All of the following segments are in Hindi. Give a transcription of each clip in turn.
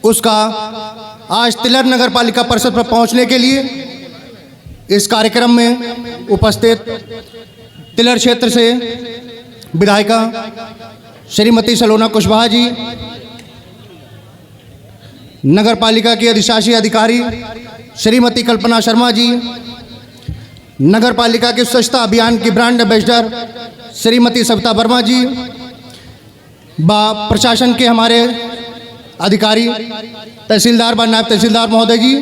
उसका आज तिलर नगर पालिका परिषद पर पहुंचने के लिए इस कार्यक्रम में उपस्थित तिलर क्षेत्र से विधायिका श्रीमती सलोना कुशवाहा जी, नगर पालिका की अधिशासी अधिकारी श्रीमती कल्पना शर्मा जी, नगर पालिका के स्वच्छता अभियान की ब्रांड एम्बेसडर श्रीमती सविता वर्मा जी, प्रशासन के हमारे अधिकारी तहसीलदार व नायब तहसीलदार महोदय जी,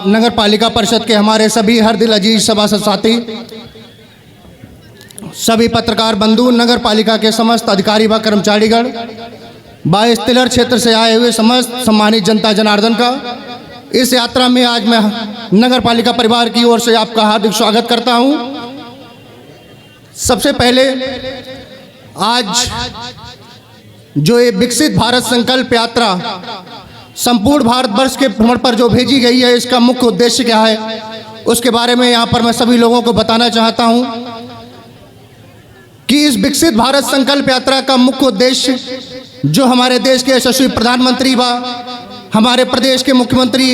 नगर पालिका परिषद के हमारे सभी हर दिल अजीज सभासद साथी, सभी पत्रकार बंधु, नगर पालिका के समस्त अधिकारी व कर्मचारीगण, इस तिलर क्षेत्र से आए हुए समस्त सम्मानित जनता जनार्दन का इस यात्रा में आज मैं नगर पालिका परिवार की ओर से आपका हार्दिक स्वागत करता हूं। सबसे पहले आज जो ये विकसित भारत संकल्प यात्रा संपूर्ण भारतवर्ष के भ्रमण पर जो भेजी गई है, इसका मुख्य उद्देश्य क्या है, उसके बारे में यहाँ पर मैं सभी लोगों को बताना चाहता हूँ कि इस विकसित भारत संकल्प यात्रा का मुख्य उद्देश्य जो हमारे देश के यशस्वी प्रधानमंत्री व हमारे प्रदेश के मुख्यमंत्री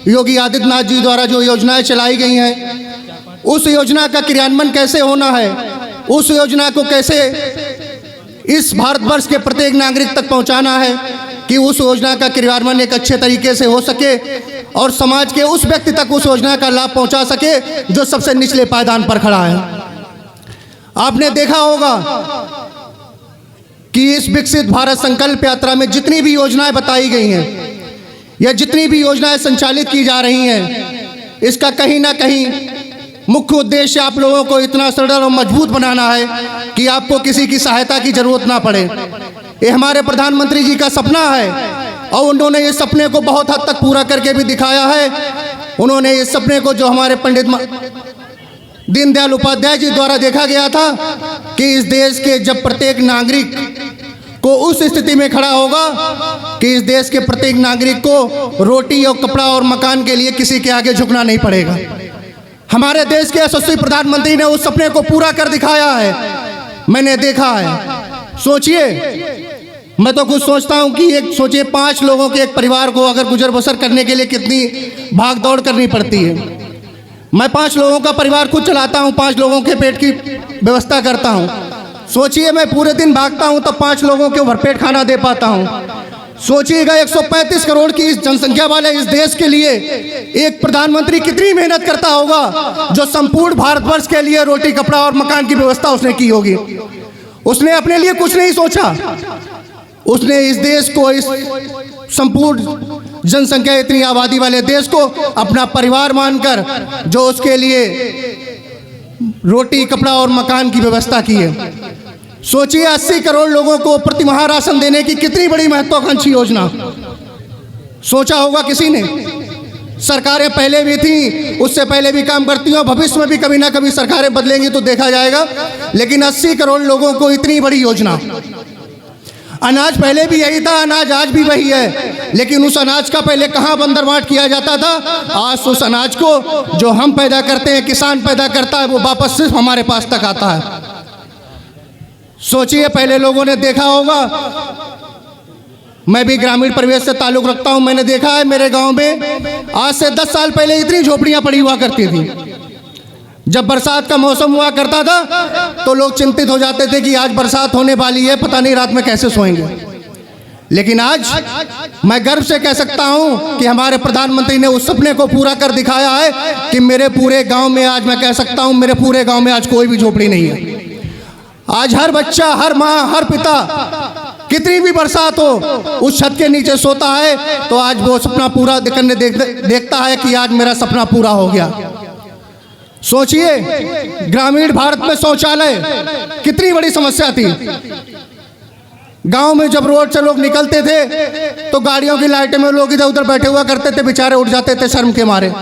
योगी आदित्यनाथ जी द्वारा जो योजनाएं चलाई गई हैं, उस योजना का क्रियान्वयन कैसे होना है, उस योजना को कैसे इस भारतवर्ष के प्रत्येक नागरिक तक पहुंचाना है कि उस योजना का क्रियान्वयन एक अच्छे तरीके से हो सके और समाज के उस व्यक्ति तक उस योजना का लाभ पहुंचा सके जो सबसे निचले पायदान पर खड़ा है। आपने देखा होगा कि इस विकसित भारत संकल्प यात्रा में जितनी भी योजनाएं बताई गई हैं या जितनी भी योजनाएं संचालित की जा रही हैं, इसका कहीं ना कहीं मुख्य उद्देश्य आप लोगों को इतना सरल और मजबूत बनाना है कि आपको किसी की सहायता की जरूरत ना पड़े। ये हमारे प्रधानमंत्री जी का सपना है और उन्होंने इस सपने को बहुत हद तक पूरा करके भी दिखाया है। उन्होंने इस सपने को जो हमारे पंडित दीनदयाल उपाध्याय जी द्वारा देखा गया था कि इस देश के जब प्रत्येक नागरिक को उस स्थिति में खड़ा होगा कि इस देश के प्रत्येक नागरिक को रोटी और कपड़ा और मकान के लिए किसी के आगे झुकना नहीं पड़ेगा। हमारे देश के यशस्वी प्रधानमंत्री ने उस सपने को पूरा कर दिखाया है, मैंने देखा है। सोचिए, मैं तो कुछ सोचता हूं कि सोचिए 5 लोगों के एक परिवार को अगर गुजर बसर करने के लिए कितनी भाग दौड़ करनी पड़ती है। मैं 5 लोगों का परिवार खुद चलाता हूं, 5 लोगों के पेट की व्यवस्था करता हूं। सोचिए मैं पूरे दिन भागता हूं तब 5 लोगों के भरपेट खाना दे पाता हूं। सोचिएगा 135 करोड़ की इस जनसंख्या वाले इस देश के लिए एक प्रधानमंत्री कितनी मेहनत करता होगा जो संपूर्ण भारतवर्ष के लिए रोटी कपड़ा और मकान की व्यवस्था उसने की होगी। उसने अपने लिए कुछ नहीं सोचा, उसने इस देश को, इस संपूर्ण जनसंख्या इतनी आबादी वाले देश को अपना परिवार मानकर जो उसके लिए रोटी कपड़ा और मकान की व्यवस्था की है। सोचिए 80 करोड़ लोगों को प्रति माह राशन देने की कितनी बड़ी महत्वाकांक्षी योजना सोचा होगा किसी ने। सरकारें पहले भी थी, उससे पहले भी काम करती हैं, भविष्य में भी कभी ना कभी सरकारें बदलेंगी तो देखा जाएगा, लेकिन 80 करोड़ लोगों को इतनी बड़ी योजना। अनाज पहले भी यही था, अनाज आज भी वही है, लेकिन उस अनाज का पहले कहाँ बंदरबाट किया जाता था। आज उस अनाज को जो हम पैदा करते हैं, किसान पैदा करता है, वो वापस सिर्फ हमारे पास तक आता है। सोचिए पहले लोगों ने देखा होगा, मैं भी ग्रामीण परिवेश से ताल्लुक़ रखता हूँ, मैंने देखा है मेरे गांव में आज से 10 साल पहले इतनी झोपड़ियाँ पड़ी हुआ करती थी। जब बरसात का मौसम हुआ करता था तो लोग चिंतित हो जाते थे कि आज बरसात होने वाली है, पता नहीं रात में कैसे सोएंगे। लेकिन आज मैं गर्व से कह सकता हूं कि हमारे प्रधानमंत्री ने उस सपने को पूरा कर दिखाया है कि मेरे पूरे गांव में, आज मैं कह सकता हूं मेरे पूरे गांव में आज कोई भी झोपड़ी नहीं है। आज हर बच्चा, हर माँ, हर पिता, कितनी भी बरसात हो उस छत के नीचे सोता है तो आज वो सपना पूरा करने देखता है कि आज मेरा सपना पूरा हो गया। सोचिए ग्रामीण भारत में शौचालय कितनी बड़ी समस्या थी। गांव में जब रोड से लोग निकलते थे तो गाड़ियों की लाइटें में लोग इधर उधर बैठे हुआ करते थे, बेचारे उठ जाते थे शर्म के मारे।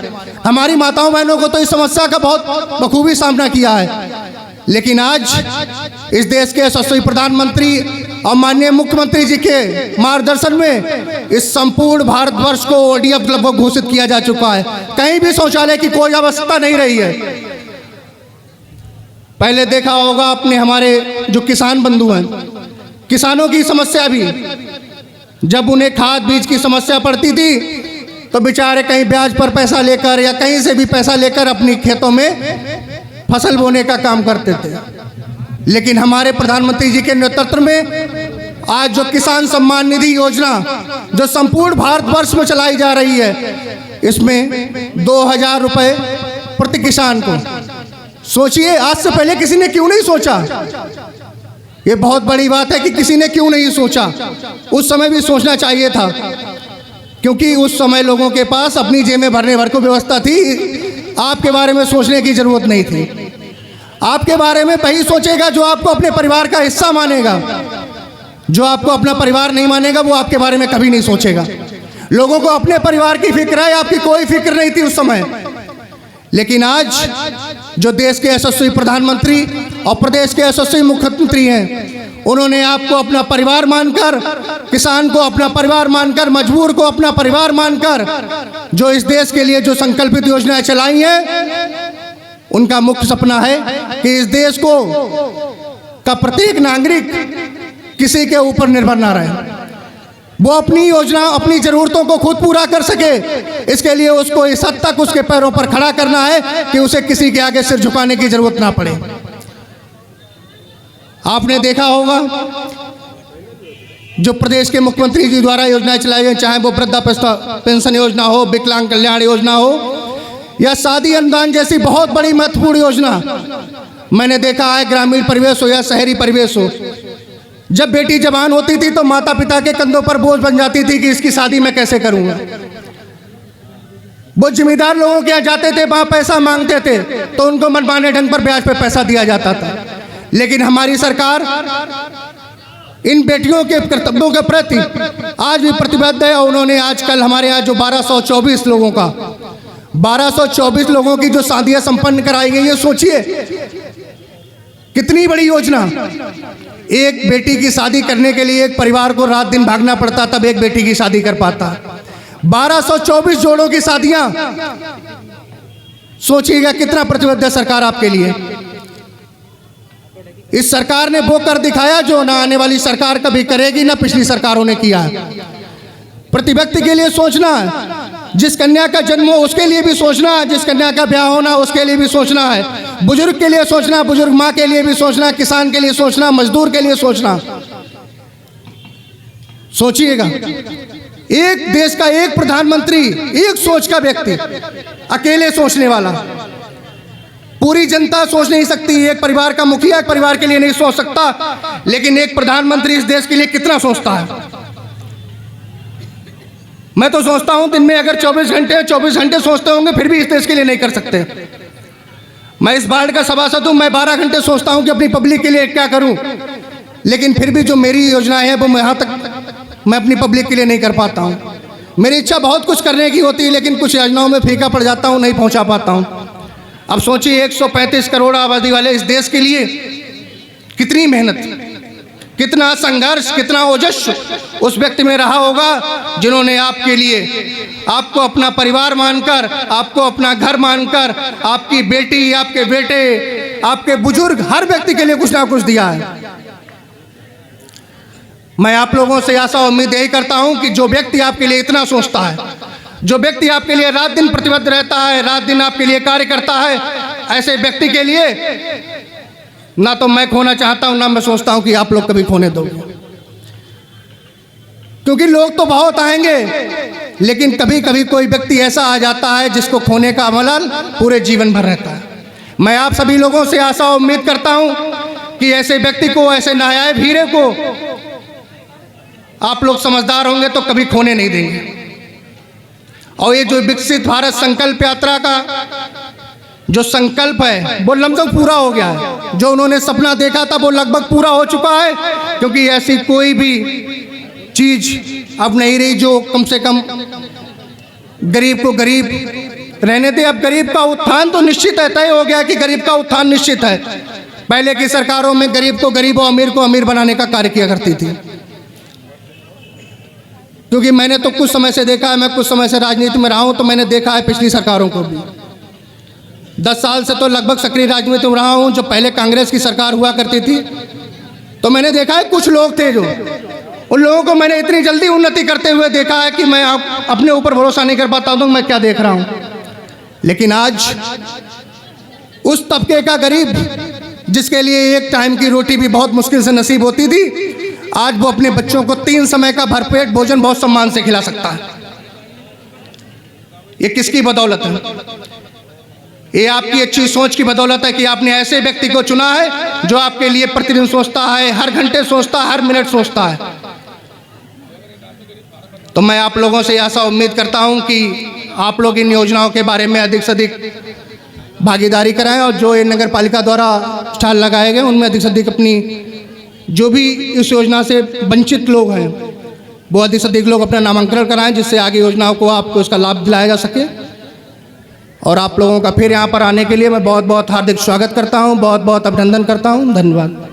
हमारी माताओं बहनों को तो इस समस्या का बहुत बखूबी सामना किया है। लेकिन आज इस देश के यशस्वी प्रधानमंत्री और माननीय मुख्यमंत्री जी के मार्गदर्शन में इस संपूर्ण भारतवर्ष को ODF लगभग घोषित किया जा चुका है। कहीं भी शौचालय की कोई आवश्यकता नहीं रही है। पहले देखा होगा आपने, हमारे जो किसान बंधु हैं, किसानों की समस्या भी जब उन्हें खाद बीज की समस्या पड़ती थी तो बेचारे कहीं ब्याज पर पैसा लेकर या कहीं से भी पैसा लेकर अपनी खेतों में फसल बोने का काम करते थे। लेकिन हमारे प्रधानमंत्री जी के नेतृत्व में आज जो किसान सम्मान निधि योजना जो संपूर्ण भारतवर्ष में चलाई जा रही है, इसमें 2000 रुपये प्रति किसान को। सोचिए, आज से पहले किसी ने क्यों नहीं सोचा? ये बहुत बड़ी बात है कि किसी ने क्यों नहीं सोचा। उस समय भी सोचना चाहिए था, क्योंकि उस समय लोगों के पास अपनी जेब में भरने भर को व्यवस्था थी। आपके बारे में सोचने की जरूरत नहीं थी। आपके बारे में वही सोचेगा जो आपको अपने परिवार का हिस्सा मानेगा। जो आपको अपना परिवार नहीं मानेगा वो आपके बारे में कभी नहीं सोचेगा। लोगों को अपने परिवार की फिक्र है, आपकी कोई फिक्र नहीं थी उस समय। लेकिन आज जो देश के यशस्वी प्रधानमंत्री और प्रदेश के यशस्वी मुख्यमंत्री हैं, उन्होंने आपको अपना परिवार मानकर, किसान को अपना परिवार मानकर, मजदूर को अपना परिवार मानकर जो इस देश के लिए जो संकल्पित योजनाएं चलाई हैं, उनका मुख्य सपना है कि इस देश को का प्रत्येक नागरिक किसी के ऊपर निर्भर ना रहे। वो अपनी योजना, अपनी ज़रूरतों को खुद पूरा कर सके। इसके लिए उसको इस हद तक उसके पैरों पर खड़ा करना है कि उसे किसी के आगे सिर झुकाने की जरूरत ना पड़े। आपने देखा होगा जो प्रदेश के मुख्यमंत्री जी द्वारा योजनाएं चलाई गई, चाहे वो वृद्धा पेंशन योजना हो, विकलांग कल्याण योजना हो या शादी अनुदान जैसी बहुत बड़ी महत्वपूर्ण योजना, मैंने देखा है ग्रामीण परिवेश हो या शहरी परिवेश हो, जब बेटी जवान होती थी तो माता पिता के कंधों पर बोझ बन जाती थी कि इसकी शादी मैं कैसे करूंगा। वो जिम्मेदार लोगों के यहाँ जाते थे, वहां पैसा मांगते थे तो उनको मनमाने ढंग पर ब्याज पे पैसा दिया जाता था। लेकिन हमारी सरकार इन बेटियों के कर्तव्यों के प्रति आज भी प्रतिबद्ध है। उन्होंने आजकल हमारे यहाँ जो 1224 लोगों का 1224 लोगों की जो शादियां संपन्न कराई गई है, सोचिए कितनी बड़ी योजना। एक बेटी की शादी करने के लिए एक परिवार को रात दिन भागना पड़ता, तब एक बेटी की शादी कर पाता। 1224 जोड़ों की शादियां, सोचिएगा कितना प्रतिबद्ध है सरकार आपके लिए। इस सरकार ने वो कर दिखाया जो ना आने वाली सरकार कभी करेगी, ना पिछली सरकारों ने किया। प्रति व्यक्ति के लिए सोचना, जिस कन्या का जन्म हो उसके लिए भी सोचना, जिस कन्या का ब्याह होना उसके लिए भी सोचना है, बुजुर्ग के लिए सोचना, बुजुर्ग माँ के लिए भी सोचना, किसान के लिए सोचना, मजदूर के लिए सोचना। सोचिएगा, एक देश का एक प्रधानमंत्री, एक सोच का व्यक्ति, अकेले सोचने वाला। पूरी जनता सोच नहीं सकती। एक परिवार का मुखिया एक परिवार के लिए नहीं सोच सकता, लेकिन एक प्रधानमंत्री इस देश के लिए कितना सोचता है। मैं तो सोचता हूं दिन में अगर 24 घंटे सोचते होंगे फिर भी इस देश के लिए नहीं कर सकते। मैं इस वार्ड का सभासद हूं, मैं 12 घंटे सोचता हूं कि अपनी पब्लिक के लिए क्या करूं, लेकिन फिर भी जो मेरी योजनाएं हैं वो यहाँ तक मैं अपनी पब्लिक के लिए नहीं कर पाता हूं। मेरी इच्छा बहुत कुछ करने की होती है, लेकिन कुछ योजनाओं में फीका पड़ जाता हूं, नहीं पहुंचा पाता हूं। अब सोचिए 135 करोड़ आबादी वाले इस देश के लिए कितनी मेहनत, कितना संघर्ष, कितना ओजस्व उस व्यक्ति में रहा होगा जिन्होंने आपके लिए, आपको अपना परिवार मानकर, आपको अपना घर मानकर, आपकी बेटी, आपके बेटे, आपके बुजुर्ग, हर व्यक्ति के लिए कुछ ना कुछ दिया है। मैं आप लोगों से आशा उम्मीद यही करता हूं कि जो व्यक्ति आपके लिए इतना सोचता है, जो व्यक्ति आपके लिए रात दिन प्रतिबद्ध रहता है, रात दिन आपके लिए कार्य करता है, ऐसे व्यक्ति के लिए ना तो मैं खोना चाहता हूं, ना मैं सोचता हूं कि आप लोग कभी खोने दोगे। क्योंकि लोग तो बहुत आएंगे, लेकिन कभी कभी कोई व्यक्ति ऐसा आ जाता है जिसको खोने का मलाल पूरे जीवन भर रहता है। मैं आप सभी लोगों से आशा उम्मीद करता हूं कि ऐसे व्यक्ति को, ऐसे नायाब हीरे को आप लोग समझदार होंगे तो कभी खोने नहीं देंगे। और ये जो विकसित भारत संकल्प यात्रा का जो संकल्प है वो लगभग पूरा हो गया है। जो उन्होंने सपना देखा था वो लगभग पूरा हो चुका है, क्योंकि ऐसी कोई भी चीज अब नहीं रही जो कम से कम गरीब को गरीब रहने दे। अब गरीब का उत्थान तो निश्चित है, तय हो गया कि गरीब का उत्थान निश्चित है। पहले की सरकारों में गरीब को गरीब और अमीर को अमीर बनाने का कार्य किया करती थी। क्योंकि मैंने तो कुछ समय से देखा है, मैं कुछ समय से राजनीति में रहा हूं, तो मैंने देखा है पिछली सरकारों को भी। 10 साल से तो लगभग सक्रिय राजनीति में रहा हूं। जो पहले कांग्रेस की सरकार हुआ करती थी, तो मैंने देखा है कुछ लोग थे जो उन लोगों को मैंने इतनी जल्दी उन्नति करते हुए देखा है कि मैं अपने ऊपर भरोसा नहीं कर पाता हूं तो मैं क्या देख रहा हूं। लेकिन आज उस तबके का गरीब जिसके लिए एक टाइम की रोटी भी बहुत मुश्किल से नसीब होती थी, आज वो अपने बच्चों को 3 समय का भरपेट भोजन बहुत सम्मान से खिला सकता है। ये किसकी बदौलत है? ये आपकी अच्छी सोच की बदौलत है कि आपने ऐसे व्यक्ति को चुना है जो आपके लिए प्रतिदिन सोचता है, हर घंटे सोचता है, हर मिनट सोचता है। तो मैं आप लोगों से ऐसा उम्मीद करता हूं कि आप लोग इन योजनाओं के बारे में अधिक से अधिक भागीदारी कराएं और जो ये नगर पालिका द्वारा स्टॉल लगाए गए उनमें अधिक से अधिक अपनी जो भी इस योजना से वंचित लोग हैं वो अधिक से अधिक लोग अपना नामांकन कराएं, जिससे आगे योजनाओं को आपको इसका लाभ दिलाया जा सके। और आप लोगों का फिर यहाँ पर आने के लिए मैं बहुत बहुत हार्दिक स्वागत करता हूँ, बहुत बहुत अभिनंदन करता हूँ। धन्यवाद।